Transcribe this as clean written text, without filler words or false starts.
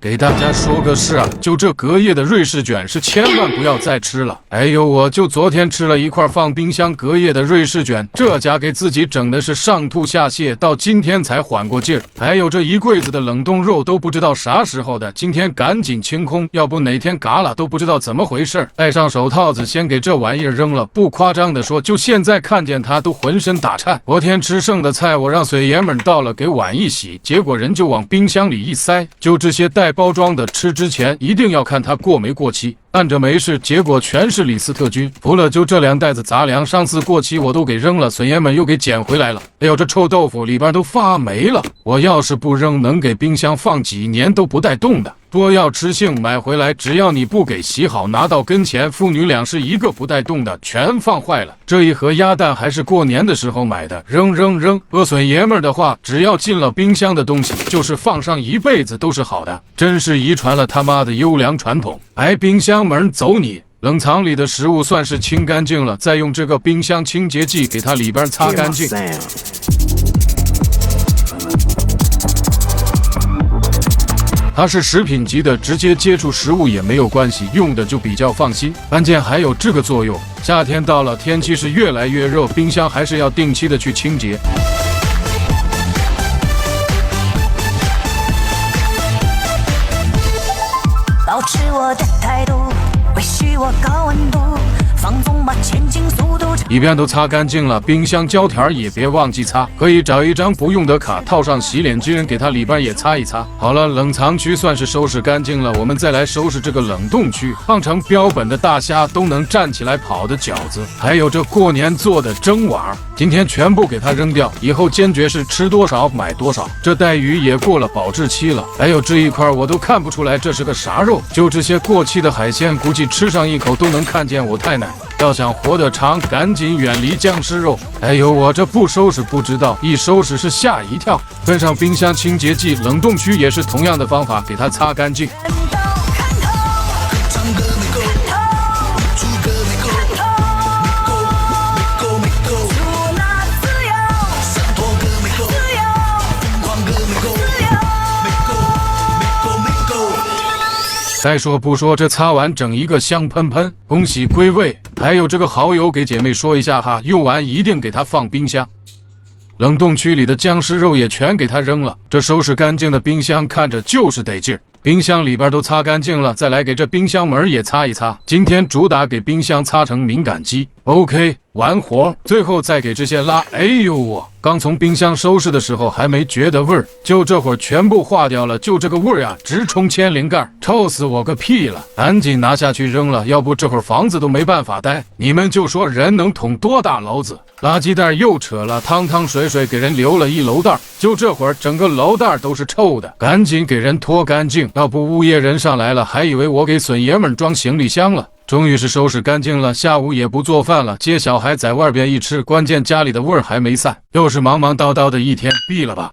给大家说个事啊，就这隔夜的瑞士卷是千万不要再吃了。哎呦，我就昨天吃了一块放冰箱隔夜的瑞士卷，这家给自己整的是上吐下泻，到今天才缓过劲儿。还有这一柜子的冷冻肉都不知道啥时候的，今天赶紧清空，要不哪天嘎了都不知道怎么回事。戴上手套子，先给这玩意儿扔了。不夸张的说，就现在看见它都浑身打颤。昨天吃剩的菜，我让水爷们倒了，给碗一洗，结果人就往冰箱里一塞。就这些带包装的，吃之前一定要看它过没过期。按着没事，结果全是李斯特菌，除了就这2袋子杂粮，上次过期我都给扔了，孙爷们又给捡回来了。哎呦，这臭豆腐里边都发霉了，我要是不扔，能给冰箱放几年都不带动的。多要吃性，买回来只要你不给洗好，拿到跟前，父女俩是一个不带动的，全放坏了。这一盒鸭蛋还是过年的时候买的，扔。孙爷们的话，只要进了冰箱的东西，就是放上一辈子都是好的，真是遗传了他妈的优良传统。哎，冰箱门走你！冷藏里的食物算是清干净了，再用这个冰箱清洁剂给它里边擦干净。它是食品级的，直接接触食物也没有关系，用的就比较放心。关键还有这个作用，夏天到了，天气是越来越热，冰箱还是要定期的去清洁。保持我的态度，维系我高温度，放纵吧前进速度。里边都擦干净了，冰箱胶条也别忘记擦，可以找一张不用的卡，套上洗脸巾，给它里边也擦一擦。好了，冷藏区算是收拾干净了，我们再来收拾这个冷冻区，放成标本的大虾，都能站起来跑的饺子，还有这过年做的蒸碗，今天全部给它扔掉，以后坚决是吃多少买多少。这带鱼也过了保质期了，还有这一块我都看不出来这是个啥肉，就这些过期的海鲜，估计吃上一口都能看见我太奶。要想活得长，赶紧远离僵尸肉。哎呦，我这不收拾不知道，一收拾是吓一跳。跟上冰箱清洁剂，冷冻区也是同样的方法，给它擦干净。再说不说，这擦完整一个香喷喷，恭喜归位。还有这个蚝油，给姐妹说一下哈，用完一定给它放冰箱。冷冻区里的僵尸肉也全给它扔了，这收拾干净的冰箱看着就是得劲儿。冰箱里边都擦干净了，再来给这冰箱门也擦一擦。今天主打给冰箱擦成敏感肌。OK， 完活。最后再给这些拉。哎呦，我刚从冰箱收拾的时候还没觉得味儿，就这会儿全部化掉了，就这个味儿啊，直冲千灵盖，臭死我个屁了！赶紧拿下去扔了，要不这会儿房子都没办法待。你们就说人能捅多大篓子？垃圾袋又扯了，汤汤水水给人留了一楼袋，就这会儿整个楼袋都是臭的，赶紧给人拖干净，要不物业人上来了还以为我给损爷们装行李箱了。终于是收拾干净了，下午也不做饭了，接小孩在外边一吃，关键家里的味儿还没散，又是忙忙叨叨的一天，闭了吧。